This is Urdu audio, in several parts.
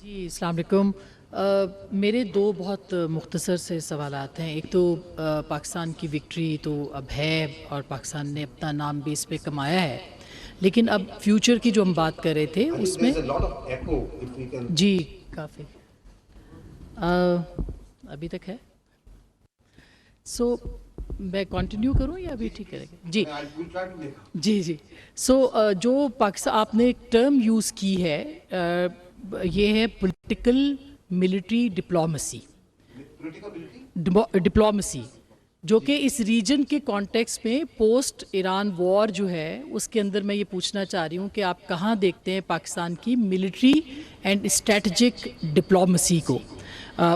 جی السلام علیکم. میرے دو بہت مختصر سے سوالات ہیں. ایک تو پاکستان کی وکٹری تو اب ہے اور پاکستان نے اپنا نام بھی اس پہ کمایا ہے، لیکن اب فیوچر کی جو ہم بات کر رہے تھے اس میں جی کافی ابھی تک ہے. سو میں کنٹینیو کروں یا ابھی ٹھیک کرے گا؟ جی جی. سو جو پاکستان آپ نے ایک ٹرم یوز کی ہے یہ ہے پولیٹیکل ملٹری ڈپلومسی، جو کہ اس ریجن کے کانٹیکس میں پوسٹ ایران وار جو ہے اس کے اندر میں یہ پوچھنا چاہ رہی ہوں کہ آپ کہاں دیکھتے ہیں پاکستان کی ملٹری اینڈ اسٹریٹجک ڈپلومسی کو.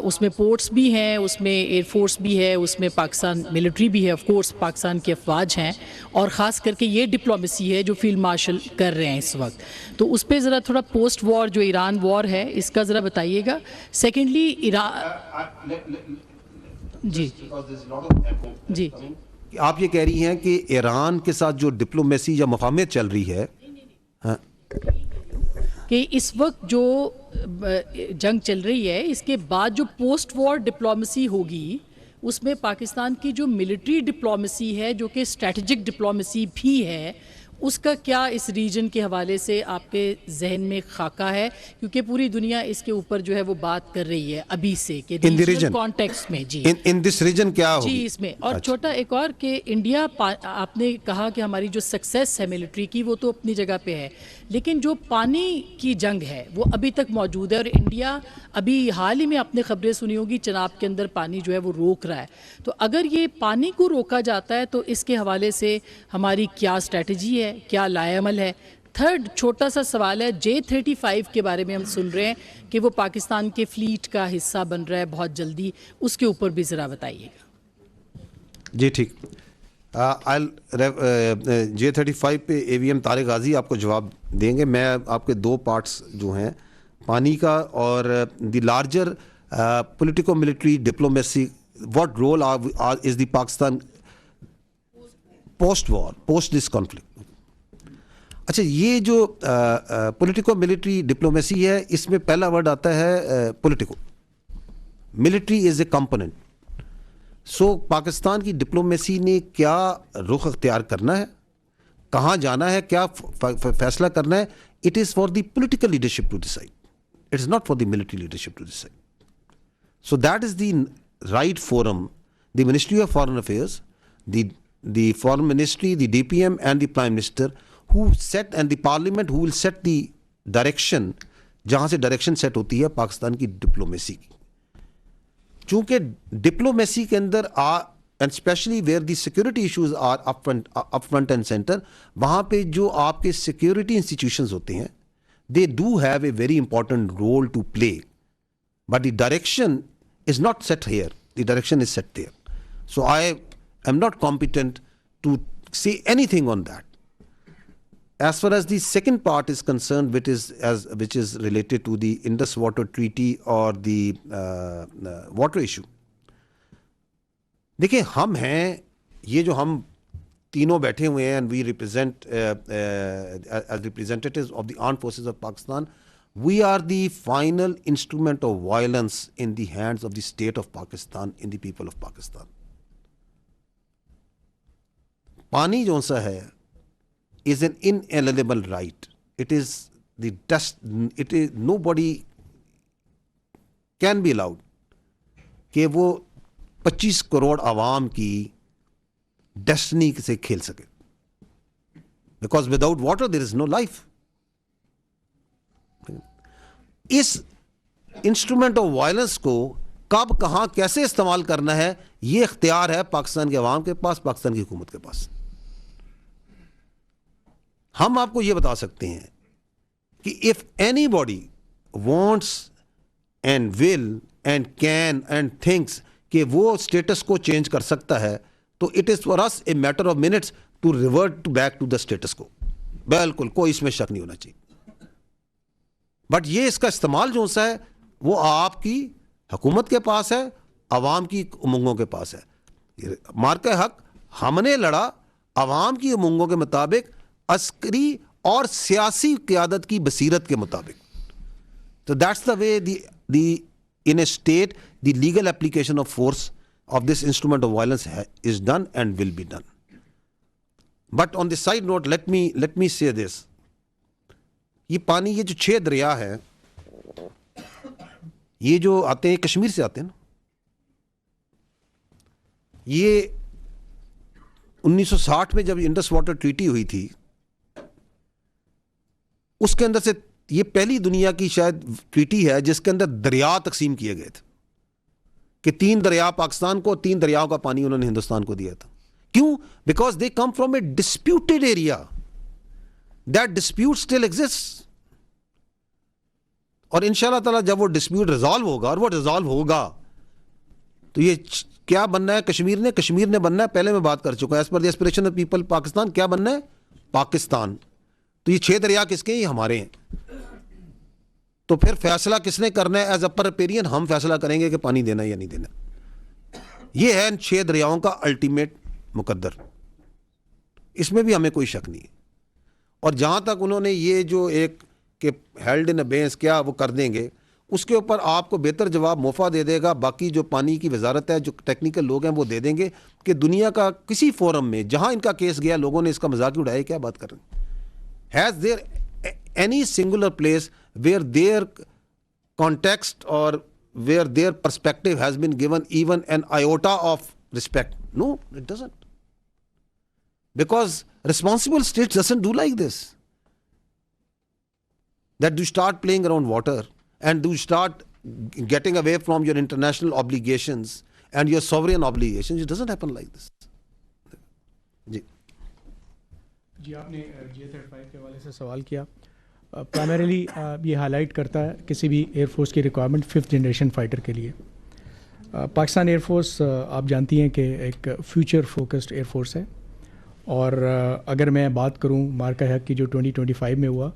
اس میں پورٹس بھی ہیں، اس میں ایئر فورس بھی ہے، اس میں پاکستان ملٹری بھی ہے، آف کورس پاکستان کی افواج ہیں، اور خاص کر کے یہ ڈپلومسی ہے جو فیلڈ مارشل کر رہے ہیں اس وقت. تو اس پہ ذرا تھوڑا پوسٹ وار جو ایران وار ہے اس کا ذرا بتائیے گا. سیکنڈلی جی جی آپ یہ کہہ رہی ہیں کہ ایران کے ساتھ جو ڈپلومیسی یا مفاہمت چل رہی ہے کہ اس وقت جو جنگ چل رہی ہے اس کے بعد جو پوسٹ وار ڈپلومسی ہوگی اس میں پاکستان کی جو ملٹری ڈپلومسی ہے جو کہ اسٹریٹجک ڈپلومسی بھی ہے، اس کا کیا اس ریجن کے حوالے سے آپ کے ذہن میں خاکہ ہے؟ کیونکہ پوری دنیا اس کے اوپر جو ہے وہ بات کر رہی ہے ابھی سے کہ ریجنل کانٹیکسٹ میں. جی ان دس ریجن کیا ہوگی جی اس میں. اور چھوٹا ایک اور کہ انڈیا، آپ نے کہا کہ ہماری جو سکسیس ہے ملٹری کی وہ تو اپنی جگہ پہ ہے، لیکن جو پانی کی جنگ ہے وہ ابھی تک موجود ہے، اور انڈیا ابھی حال ہی میں آپ نے خبریں سنی ہوگی چناب کے اندر پانی جو ہے وہ روک رہا ہے. تو اگر یہ پانی کو روکا جاتا ہے تو اس کے حوالے سے ہماری کیا اسٹریٹجی ہے، کیا لائے عمل ہے؟ تھرڈ چھوٹا سا سوال ہے J-35 کے بارے میں ہم سن رہے ہیں کہ وہ پاکستان کے فلیٹ کا حصہ بن رہا ہے بہت جلدی، اس کے اوپر بھی ذرا بتائیے گا. جی ٹھیک. J-35 پہ AVM طارق غازی آپ کو جواب دیں گے. میں آپ کے دو پارٹس جو ہیں پانی کا اور the larger politico military diplomacy, what role is the Pakistan post war post this conflict. اچھا، یہ جو پولیٹیکو ملٹری ڈپلومیسی ہے اس میں پہلا ورڈ آتا ہے پولیٹیکو. ملٹری از اے کمپوننٹ. سو پاکستان کی ڈپلومیسی نے کیا رخ اختیار کرنا ہے، کہاں جانا ہے، کیا فیصلہ کرنا ہے، it is for the political leadership to decide. It is not for the military leadership to decide. So that is the right forum. The ministry of foreign affairs, the foreign ministry, the DPM and the prime minister who set and the parliament who will set the direction، جہاں سے ڈائریکشن سیٹ ہوتی ہے پاکستان کی ڈپلومیسی کی. چونکہ ڈپلومیسی کے اندر and especially where the security issues are up front and center، وہاں پہ جو آپ کے security institutions ہوتے ہیں they do have a very important role to play, but the direction is not set here, the direction is set there. So I am not competent to say anything on that. As far as the second part is concerned, which is related to the Indus Water Treaty or the water issue. دیکھیں، ہم ہیں یہ جو ہم تینوں بیٹھے ہوئے ہیں and we represent as representatives of the armed forces of Pakistan, we are the final instrument of violence in the hands of the state of Pakistan, in the people of Pakistan. پانی جو سا ہے is an inalienable right. It is the it is nobody can be allowed کہ وہ 25 کروڑ عوام کی ڈیسٹنی سے کھیل سکے. Because without water there is no life. اس انسٹرومنٹ آف وائلنس کو کب، کہاں، کیسے استعمال کرنا ہے یہ اختیار ہے پاکستان کے عوام کے پاس، پاکستان کی حکومت کے پاس. ہم آپ کو یہ بتا سکتے ہیں کہ if anybody wants and will and can and thinks کہ وہ اسٹیٹس کو چینج کر سکتا ہے تو it is for us a matter of minutes to revert back to the status quo. بالکل کوئی اس میں شک نہیں ہونا چاہیے. بٹ یہ اس کا استعمال جو سا ہے وہ آپ کی حکومت کے پاس ہے، عوام کی امنگوں کے پاس ہے. مارکہ حق ہم نے لڑا عوام کی امنگوں کے مطابق، عسکری اور سیاسی قیادت کی بصیرت کے مطابق. So that's the way in a state the legal application of force of this instrument of violence is done and will be done. But on the side note, let me say this. یہ پانی یہ جو 6 دریا ہے یہ جو آتے ہیں کشمیر سے آتے ہیں نا, یہ 1960 میں جب انڈس واٹر ٹریٹی ہوئی تھی اس کے اندر سے یہ پہلی دنیا کی شاید ٹریٹی ہے جس کے اندر دریا تقسیم کیے گئے تھے کہ 3 دریا پاکستان کو, 3 دریاؤں کا پانی انہوں نے ہندوستان کو دیا تھا. کیوں؟ Because they come from a disputed area. That dispute still exists. اور انشاءاللہ تعالیٰ جب وہ ڈسپیوٹ ریزالو ہوگا, اور وہ ریزالو ہوگا تو یہ کیا بننا ہے کشمیر نے بننا ہے, پہلے میں بات کر چکا ہوں, as per the aspiration of people Pakistan کیا بننا ہے, پاکستان. تو یہ 6 دریا کس کے ہیں؟ یہ ہمارے ہیں. تو پھر فیصلہ کس نے کرنا ہے؟ ایز اپر ریپیرین ہم فیصلہ کریں گے کہ پانی دینا ہے یا نہیں دینا. یہ ہے ان 6 دریاؤں کا الٹیمیٹ مقدر, اس میں بھی ہمیں کوئی شک نہیں ہے. اور جہاں تک انہوں نے یہ جو ایک کہ ہیلڈ ان ابینس کیا وہ کر دیں گے, اس کے اوپر آپ کو بہتر جواب موفا دے دے گا. باقی جو پانی کی وزارت ہے, جو ٹیکنیکل لوگ ہیں وہ دے دیں گے کہ دنیا کا کسی فورم میں جہاں ان کا کیس گیا لوگوں نے اس کا مذاق اڑایا. کیا بات کر رہے ہیں؟ Has there any singular place where their context اور where their perspective has been given even an iota of respect? No, it doesn't. Because responsible states doesn't do like this. That you start playing around water and you start getting away from your international obligations and your sovereign obligations. It doesn't happen like this. جی آپ نے J-35 کے حوالے سے سوال کیا. پرائمریلی یہ ہائی لائٹ کرتا ہے کسی بھی ایئر فورس کی ریکوائرمنٹ 5th جنریشن فائٹر کے لیے. پاکستان ایئر فورس آپ جانتی ہیں کہ ایک فیوچر فوکسڈ ایئر فورس ہے. اور اگر میں بات کروں مارکا حق کی جو 2025 میں ہوا,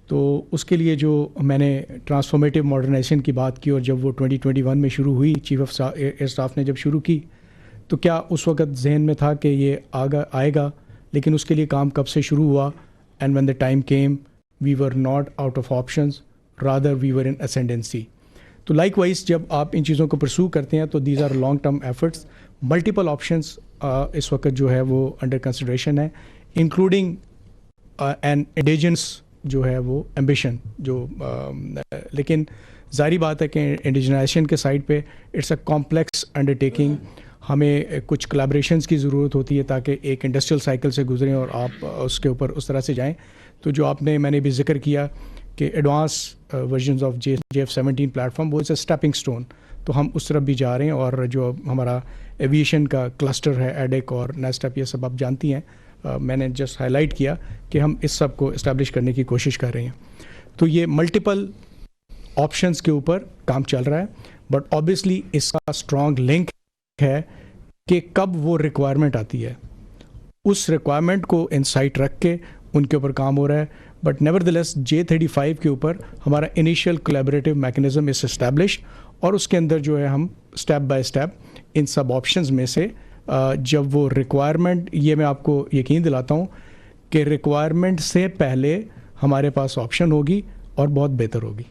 تو اس کے لیے جو میں نے ٹرانسفارمیٹیو ماڈرنائزیشن کی بات کی, اور جب وہ 2021 میں شروع ہوئی, چیف آف ایئر اسٹاف نے جب شروع کی, تو کیا اس وقت ذہن میں تھا کہ یہ آئے گا؟ لیکن اس کے لیے کام کب سے شروع ہوا؟ And when the time came we were not out of options, rather we were in ascendancy. تو لائک وائز جب آپ ان چیزوں کو پرسو کرتے ہیں تو these are long term efforts. Multiple options اس وقت جو ہے وہ انڈر کنسیڈریشن ہے, انکلوڈنگ این انڈیجنس جو ہے وہ ایمبیشن جو لیکن ظاہری بات ہے کہ انڈیجنائزیشن کے سائڈ پہ it's a complex undertaking. ہمیں کچھ کلیبریشنس کی ضرورت ہوتی ہے تاکہ ایک انڈسٹریل سائیکل سے گزریں اور آپ اس کے اوپر اس طرح سے جائیں. تو جو میں نے بھی ذکر کیا کہ advance versions of JF-17 platform وہ از اے اسٹیپنگ اسٹون, تو ہم اس طرف بھی جا رہے ہیں. اور جو ہمارا ایویشن کا کلسٹر ہے, ایڈیک اور نیسٹپ, یہ سب آپ جانتی ہیں. میں نے جسٹ ہائی لائٹ کیا کہ ہم اس سب کو اسٹیبلش کرنے کی کوشش کر رہے ہیں. تو یہ ملٹیپل آپشنس کے اوپر کام چل رہا ہے, بٹ آبویسلی اس کا اسٹرانگ لنک ہے کہ کب وہ ریکوائرمنٹ آتی ہے, اس ریکوائرمنٹ کو انسائٹ رکھ کے ان کے اوپر کام ہو رہا ہے. But never the less J-35 کے اوپر ہمارا initial collaborative mechanism is establish, اور اس کے اندر جو ہے ہم step by step in sub options میں سے جب وہ ریکوائرمنٹ, یہ میں آپ کو یقین دلاتا ہوں کہ ریکوائرمنٹ سے پہلے ہمارے پاس آپشن ہوگی اور بہت بہتر ہوگی.